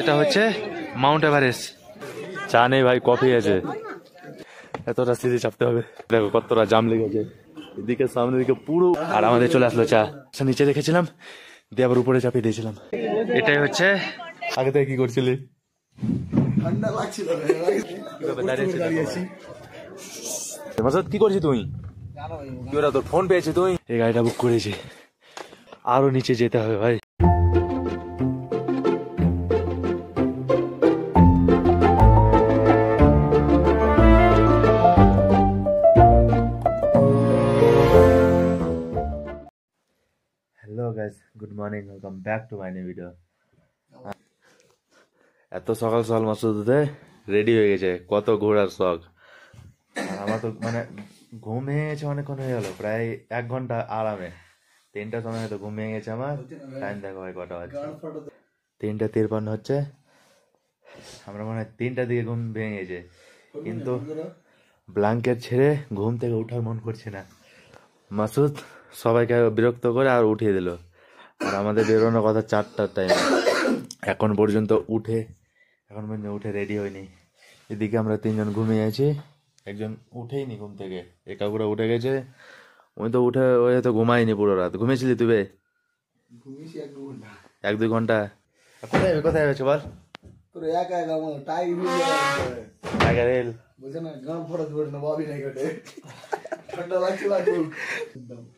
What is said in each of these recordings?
এটা হচ্ছে Mount Everest. চা নেই ভাই, কফি আছে। এতটা সিঁড়ি চাপতে হবে, দেখো কতটা জাম লেগেছে এদিকে, সামনের দিকে পুরো। আর আমাদের চলে আসলো চা, নিচে রেখেছিলাম দিয়ে আবার উপরে চাপিয়ে দিয়েছিলাম। এটাই হচ্ছে। আগে থেকে কি করছিলি? ঠান্ডা লাগছিল, মাসুদ কি করছিস তুই? কি ওরা তোর ফোন পেয়েছি তুই? এই গাড়িটা বুক করেছি, আরো নিচে যেতে হবে ভাই। Hello guys, good morning, welcome back to my new video. এত সকাল সকাল মাসুদ রেডি হয়ে গেছে, কত ঘোরার শখ। আমার তো মানে ঘুম ভেঙে গেছে, অনেকক্ষণ হয়ে গেল, প্রায় 1 ঘন্টা আরামে। 3টার সময় হয়তো ঘুম ভেঙে গেছে আমার। টাইম দেখো ভাই কটা হচ্ছে, 3:53 হচ্ছে। আমরা মনে হয় 3টার দিকে ঘুম ভেঙে গেছে, কিন্তু ব্ল্যাঙ্কেট ছেড়ে ঘুম থেকে উঠার মন করছে না। মাসুদ সবাইকে বিরক্ত করে আর উঠিয়ে দিল। আর আমাদের বেরোনোর কথা 4টার টাইম, এখন পর্যন্ত উঠে রেডি হয়নি। এদিকে আমরা 3জন ঘুমিয়ে আছি, একজন উঠেইনি ঘুম থেকে। এ কাকুরা উঠে গেছে, ওই তো উঠে, ওই তো ঘুমাইনি পুরো রাত। ঘুমিয়েছিলি তুই? 1-2 ঘন্টা। কোথায় হয়েছে বল? তোর একা একা টাইগার হিল বুঝে না, গান ফটো ধরে না ভাবি নাই ঘটে। ঠান্ডা লাগছিল,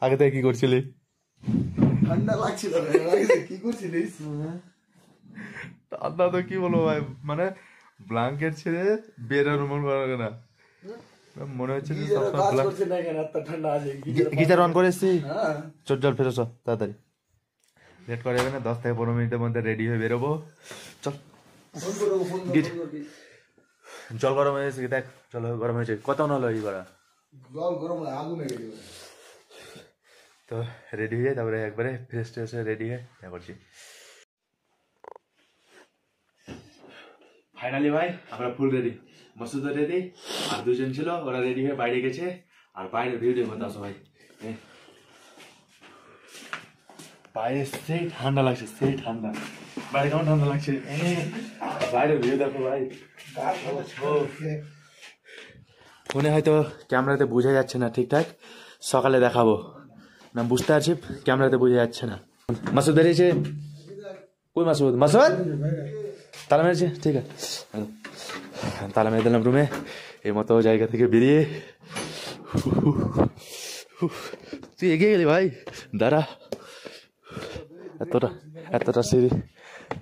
আগে থেকে কি করছিলি? ঠান্ডা লাগছিল, কি করছিলিস? ঠান্ডা তো কি বলবো ভাই, মানে ব্ল্যাঙ্কেট ছেড়ে বেরোনো মন করে না। মনে হচ্ছে গিজার অন করে এসছি। চল ফেরো, তাড়াতাড়ি, লেট করা যাবে না। 10 থেকে 15 মিনিটের মধ্যে রেডি হয়ে বেরোবো। চল, জল গরম হয়ে গেছে, দেখ জল গরম হয়েছে। কত হলো এই করা জল গরম, আগুন হয়ে গেছে। তো রেডি হয়ে তারপরে একবারে ফ্রেশ ট্রেশ হয়ে রেডি হয়ে করছি। ফাইনালি ভাই আমরা ফুল রেডি, মাসুদ রেডি, আর 2জন ছিল ওরা রেডি হয়ে বাইরে গেছে। আর বাইরে ভিউ দেখো তা সবাই, বাইরে সেই ঠান্ডা লাগছে, সেই ঠান্ডা। বাইরে কেমন ঠান্ডা লাগছে, বাইরে ভিউ দেখো ভাই। ফোনে হয়তো ক্যামেরাতে বোঝা যাচ্ছে না ঠিকঠাক, সকালে দেখাবো না। বুঝতে পারছি ক্যামেরাতে বোঝা যাচ্ছে না। মাসুদ বেরিয়েছে কই? মাসুদ তালা মেরেছে, ঠিক আছে তালা মেরে দিলাম রুমে। এই মতো জায়গা থেকে বেরিয়ে তুই এগিয়ে গেলি ভাই, দাঁড়া।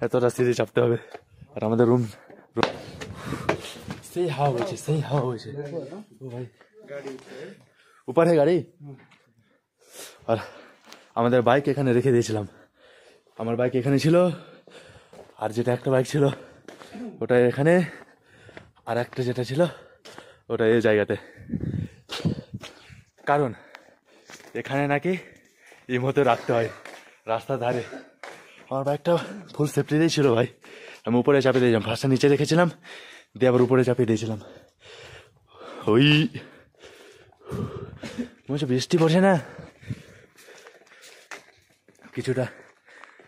এতটা সিঁড়ি চাপতে হবে। আর আমাদের রুম সেই হাওয়া হয়েছে ও ভাই, উপরে গাড়ি। আর আমাদের বাইক এখানে রেখে দিয়েছিলাম, আমার বাইক এখানে ছিল, আর যেটা একটা বাইক ছিল ওটা এখানে, আর একটা যেটা ছিল ওটা এই জায়গাতে। কারণ এখানে নাকি এই মতো রাখতে হয় রাস্তার ধারে। আমার বাইকটা ফুল সেফটিতেই ছিল ভাই, আমি উপরে চাপিয়ে দিয়েছিলাম। ফার্স্টে নিচে রেখেছিলাম, দিয়ে আবার উপরে চাপিয়ে দিয়েছিলাম। ওই বলছে বৃষ্টি পড়ছে না কিছুটা,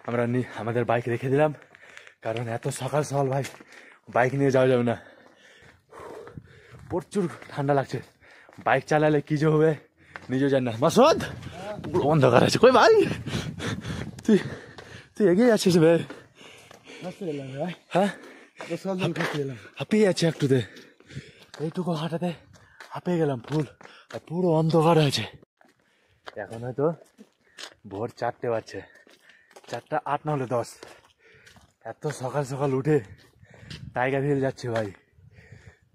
আমরা আমাদের বাইক রেখে দিলাম। কারণ এত সকাল সকাল ভাই বাইক নিয়ে যাওয়া যাবে না, প্রচুর ঠান্ডা লাগছে। বাইক চালালে কি যে হবে নিজেও জানি না। মাসুদ পুরো অন্ধকার আছে, কই ভাই তুই এগিয়ে যাচ্ছিস ভাই? হ্যাঁ হাঁপিয়ে যাচ্ছে একটুতে, এইটুকু হাঁটাতে হাঁপিয়ে গেলাম ফুল। আর পুরো অন্ধকার আছে। এখন হয়তো ভোর 4টে বাজছে, 4:08 না হলে 10। এত সকাল সকাল উঠে টাইগার হিল যাচ্ছে ভাই,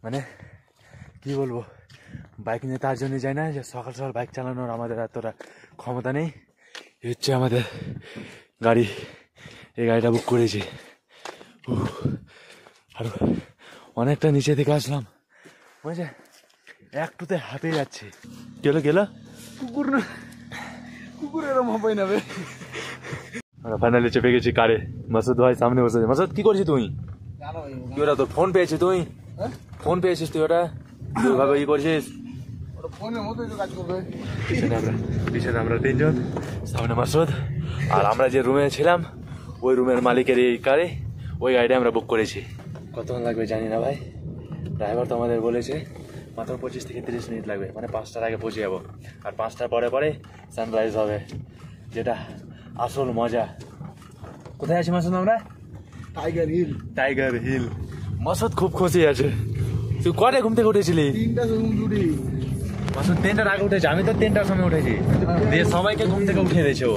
মানে কি বলবো, বাইক নিয়ে তার জন্য যাই না যে সকাল সকাল বাইক চালানোর আমাদের এতটা ক্ষমতা নেই। এই হচ্ছে আমাদের গাড়ি, এই গাড়িটা বুক করেছি। আর অনেকটা নিচে থেকে আসলাম, বুঝছে একটুতে হাঁপিয়ে যাচ্ছে। গেল কুকুর এরম হবে না। আমরা ফাইনালি চেপে গেছি কারে। মাসুদ ভাই সামনে বসেছে। মাসুদ কি করছিস তুই? কি ওটা তোর ফোন পেয়েছিস তুই? ফোন পেয়েছিস তুই? ওটা ওইভাবে ই করছিস, পিছনে আমরা 3জন, সামনে মাসুদ। আর আমরা যে রুমে ছিলাম ওই রুমের মালিকের এই কারে, ওই গাড়িটা আমরা বুক করেছি। কতক্ষণ লাগবে জানি না ভাই, ড্রাইভার তো আমাদের বলেছে মাত্র 25 থেকে 30 মিনিট লাগবে, মানে 5টার আগে পৌঁছে যাবো। আর 5টার পরে পরে সানরাইজ হবে, যেটা আসল মজা। কোথায় আছি মাসুদ আমরা? টাইগার হিল। টাইগার হিল। মাসুদ খুব খুশি আছে। তুই কটায় ঘুম থেকে উঠেছিলি? 3টা সময় উঠি। মাসুদ 3টার আগে উঠেছে, আমি তো 3টার সময় উঠেছি, দিয়ে সবাইকে ঘুম থেকে উঠিয়ে দিয়েছে ও।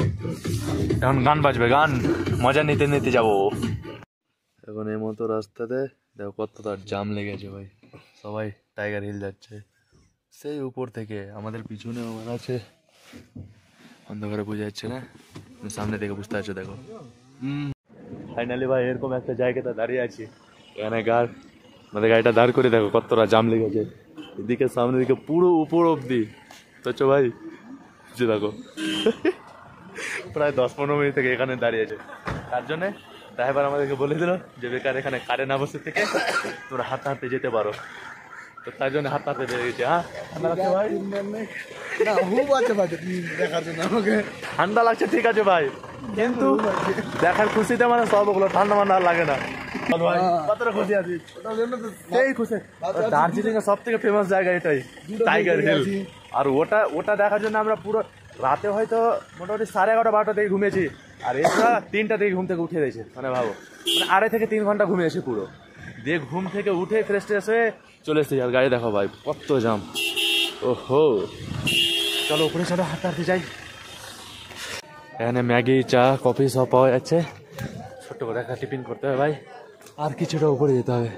এখন গান বাজবে, গান মজা নিতে নিতে যাবো। এখন এই মতো রাস্তাতে দেখো কতটা জাম লেগেছে ভাই, সবাই টাইগার হিল যাচ্ছে সেই উপর থেকে। আমাদের পিছনে আছে, অন্ধকারে বোঝা যাচ্ছে না, সামনে থেকে বুঝতে পারছো দেখো। ফাইনালি ভাই এরকম একটা জায়গাতে দাঁড়িয়ে আছি, এখানে আমাদের গাড়িটা দাঁড় করে দেখো কতটা জাম লেগেছে, এদিকে সামনের দিকে পুরো উপর অব্দি। তো চো ভাই যে দেখো প্রায় 10-15 মিনিট থেকে এখানে দাঁড়িয়েছে। তার জন্যে ড্রাইভার আমাদেরকে বলে দিল যে বেকার এখানে কারে না বসে থেকে তোমরা হাঁটতে হাঁটতে যেতে পারো। তো তার জন্য হাঁটতে হাঁটতে বেরিয়ে গেছে। হ্যাঁ ঠান্ডা লাগছে ভাই? না খুব আছে ভাই দেখার জন্য আমাকে। ঠান্ডা লাগছে ঠিক আছে ভাই, কিন্তু দেখার খুশিতে মানে সব ওগুলো ঠান্ডা মান্ডা আর লাগে না। ভাই কতটা খুশি আছিস? সেই খুশি। দার্জিলিং এর সব থেকে ফেমাস জায়গা এটাই, টাইগার হিল। আর ওটা দেখার জন্য আমরা পুরো রাতে হয়তো মোটামুটি 11:30-12টা থেকে ঘুমিয়েছি, আর এরা 3টা থেকে ঘুম থেকে উঠে দিয়েছে। মানে ভাবো, মানে 2.5 থেকে 3 ঘন্টা ঘুমিয়েছি পুরো, দিয়ে ঘুম থেকে উঠে ফ্রেশ ট্রেশ হয়ে চলে এসেছি। আর গাড়ি দেখো ভাই কত জাম। ওহো, চলো উপরে চলো, হাঁটতে হাঁটতে যাই। এখানে ম্যাগি, চা, কফি সব পাওয়া যাচ্ছে। ছোট্ট করে একটা টিফিন করতে হবে ভাই, আর কিছুটা উপরে যেতে হবে।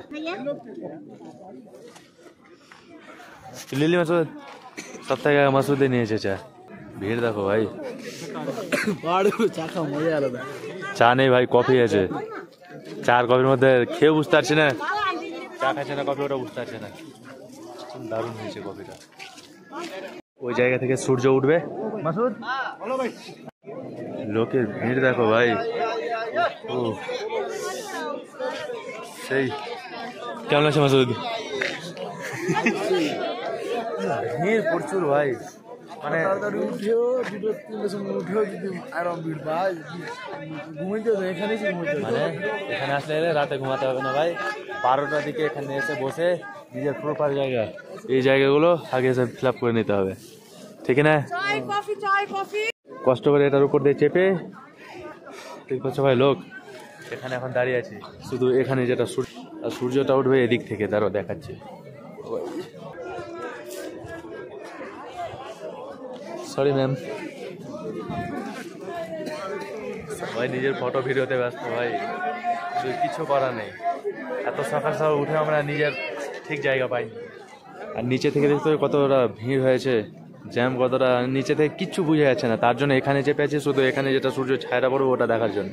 লিলি মাসুদ সব থেকে মাসুদে নিয়েছে চা। ভিড় দেখো ভাই, চা খাওয়া মজা আলাদা। চা নেই ভাই, কফি আছে। চা আর কফির মধ্যে খেয়ে বুঝতে পারছি না, চা খাচ্ছে না কফি, ওটা বুঝতে পারছে না। দারুণ হয়েছে কফিটা। ওই জায়গা থেকে সূর্য উঠবে মাসুদ। লোকের ভিড় দেখো ভাই, ও সেই কেমন আছে মাসুদ? ভিড় প্রচুর ভাই, মানে উঠেও 2-3টার সময় উঠেও যদি আরাম ভিড় ভাই, ঘুমাইতে হবে এখানেই ঘুমাইতে হবে। মানে এখানে আসলে রাতে ঘুমাতে হবে না ভাই, 12টার দিকে এখানে এসে বসে নিজের প্রপার জায়গা, এই জায়গাগুলো আগে এসে ফিল আপ করে নিতে হবে, ঠিক না? কষ্ট করে এটার উপর দিয়ে চেপে, ঠিক আছে ভাই। লোক এখানে এখন দাঁড়িয়ে আছি, শুধু এখানে যেটা সূর্যটা উঠবে এদিক থেকে, তারও দেখাচ্ছি। Sorry ma'am. ভাই নিজের ফটো ভিডিওতে ব্যস্ত ভাই, কিছু করার নেই। এত সকাল সকাল উঠে আমরা নিজের ঠিক জায়গা পাই। আর নিচে থেকে দেখতে হবে কতটা ভিড় হয়েছে, জ্যাম কতটা, নিচে থেকে কিচ্ছু বুঝে যাচ্ছে না। তার জন্য এখানে চেপে আছে, শুধু এখানে যেটা সূর্য ছায়াটা পড়বে ওটা দেখার জন্য।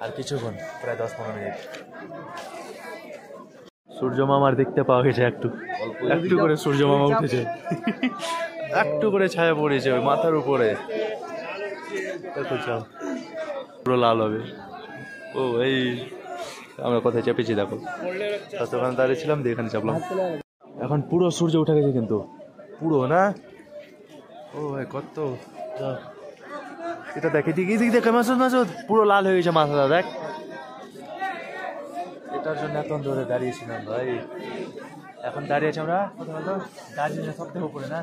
আর কিছুক্ষণ, প্রায় 10-15 মিনিট। সূর্য মামার দেখতে পাওয়া গেছে, একটু একটু করে সূর্য মামা উঠেছে, একটু করে ছায়া পড়েছে ওই মাথার উপরে। পুরো লাল হবে। ও এই আমরা কোথায় চেপেছি দেখো, ওখানে দাঁড়িয়েছিলাম দিয়ে এখানে চাপলাম। এখন পুরো সূর্য উঠে গেছে কিন্তু, পুরো না। ও ভাই কত, এটা দেখে ঠিক দেখে মাসুদ মাসুদ পুরো লাল হয়ে গেছে মাথাটা দেখ। এটার জন্য এত ধরে দাঁড়িয়েছিলাম ভাই। এখন দাঁড়িয়েছি আমরা দার্জিলিং এর সব থেকে উপরে না,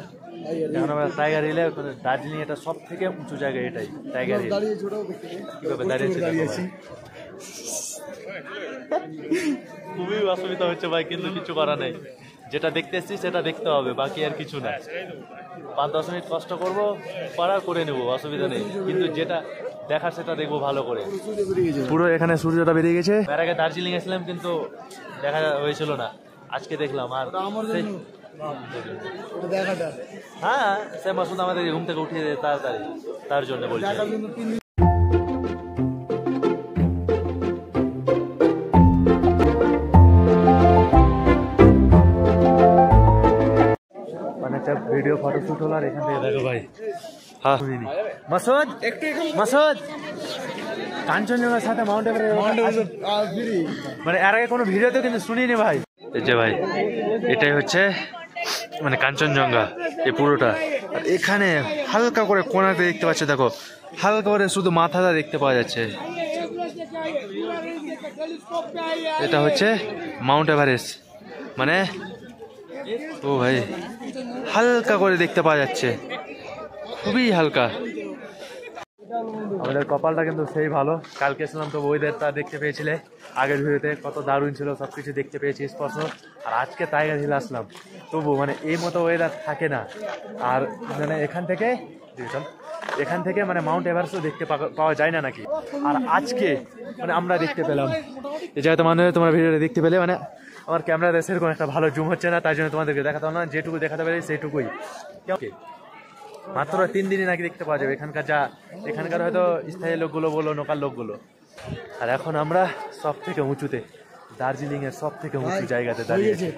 এখন আমরা টাইগার হিলে। দার্জিলিং এটা সব থেকে উঁচু জায়গা, এটাই টাইগার হিল। কিভাবে দাঁড়িয়েছি, খুবই অসুবিধা হচ্ছে ভাই, কিন্তু কিছু করা নেই। যেটা দেখতে এসছি সেটা দেখতে হবে, বাকি আর কিছু না। 5-10 মিনিট কষ্ট করবো, করে নেবো, অসুবিধা নেই। কিন্তু যেটা দেখার সেটা দেখবো ভালো করে। পুরো এখানে সূর্যটা বেরিয়ে গেছে। এর আগে দার্জিলিং এসেছিলাম কিন্তু দেখা হয়েছিল না, আজকে দেখলাম। আর হ্যাঁ, সে মাসুদ আমাদের ঘুম থেকে উঠিয়ে দেয় তাড়াতাড়ি, তার জন্য বলছি। ভিডিও ফটোশুট হলো, আর এখান থেকে দেখো ভাই। হ্যাঁ মাসুদ, মাসুদ কাঞ্চনজঙ্ঘার সাথে মাউন্ট এভারেস্ট, মানে এর আগে কোনো ভিডিওতে কিন্তু শুনিনি ভাই। এই যে ভাই এটাই হচ্ছে মানে কাঞ্চনজঙ্ঘা, এই পুরোটা। আর এখানে হালকা করে কোণাতে দেখতে পাচ্ছ দেখো, হালকা করে শুধু মাথাটা দেখতে পাওয়া যাচ্ছে। এটা হচ্ছে মাউন্ট এভারেস্ট, মানে ও ভাই হালকা করে দেখতে পাওয়া যাচ্ছে, খুবই হালকা। আমাদের কপালটা কিন্তু সেই ভালো, কালকে ছিলাম তো ওয়েদারটা দেখতে পেয়েছিলে আগের ভিডিওতে, কত দারুণ ছিল, সবকিছু দেখতে পেয়েছি স্পষ্ট। আর আজকে টাইগার হিল আসলাম, তবু মানে এই মতো ওয়েদার থাকে না। আর মানে এখান থেকে মানে মাউন্ট এভারেস্টও দেখতে পাওয়া যায় না নাকি। আর আজকে মানে আমরা দেখতে পেলাম, এই জায়গাতে মানে তোমার ভিডিওটা দেখতে পেলে, মানে আমার ক্যামেরাতে সেরকম একটা ভালো জুম হচ্ছে না, তাই জন্য তোমাদেরকে দেখাতে না, যেটুকু দেখাতে পারি সেইটুকুই। মাত্র 3 দিনই নাকি দেখতে পাওয়া যাবে এখানকার হয়তো স্থায়ী লোকগুলো বলো, লোকাল লোকগুলো। আর এখন আমরা সব থেকে উঁচুতে, দার্জিলিং এর সব থেকে উঁচু জায়গাতে দাঁড়িয়েছি।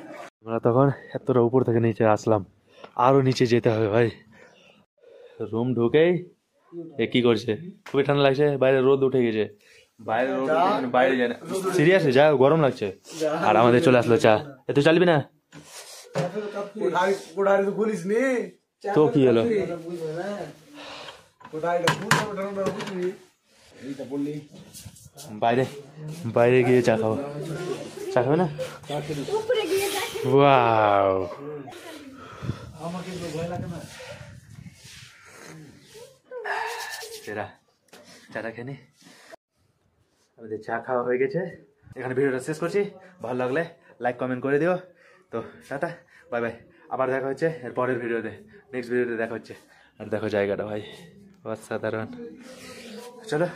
আমরা তখন এতটা উপর থেকে নিচে আসলাম, আরো নিচে যেতে হবে ভাই। রুম ঢুকেই এ কি করছে, খুবই ঠান্ডা লাগছে, বাইরে রোদ উঠে গেছে, বাইরে যায় না, সিরিয়াসলি যা গরম লাগছে। আর আমাদের চলে আসলো চা, এত চালবি না তো কি হলো, বাইরে বাইরে গিয়ে চা খাবো, চা খাবে না? ওয়াও, চাটা খেয়ে নি। আমাদের চা খাওয়া হয়ে গেছে, এখানে ভিডিওটা শেষ করছি। ভালো লাগলে লাইক কমেন্ট করে দিও। তো টাটা, বাই বাই, আবার দেখা হচ্ছে এর পরের ভিডিওতে, নেক্সট ভিডিওতে দেখা হচ্ছে। আর দেখো জায়গাটা ভাই অসাধারণ। চলো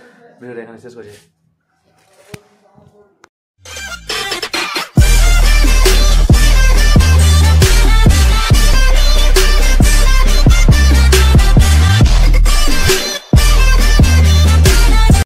ভিডিওটা এখানে শেষ করছি।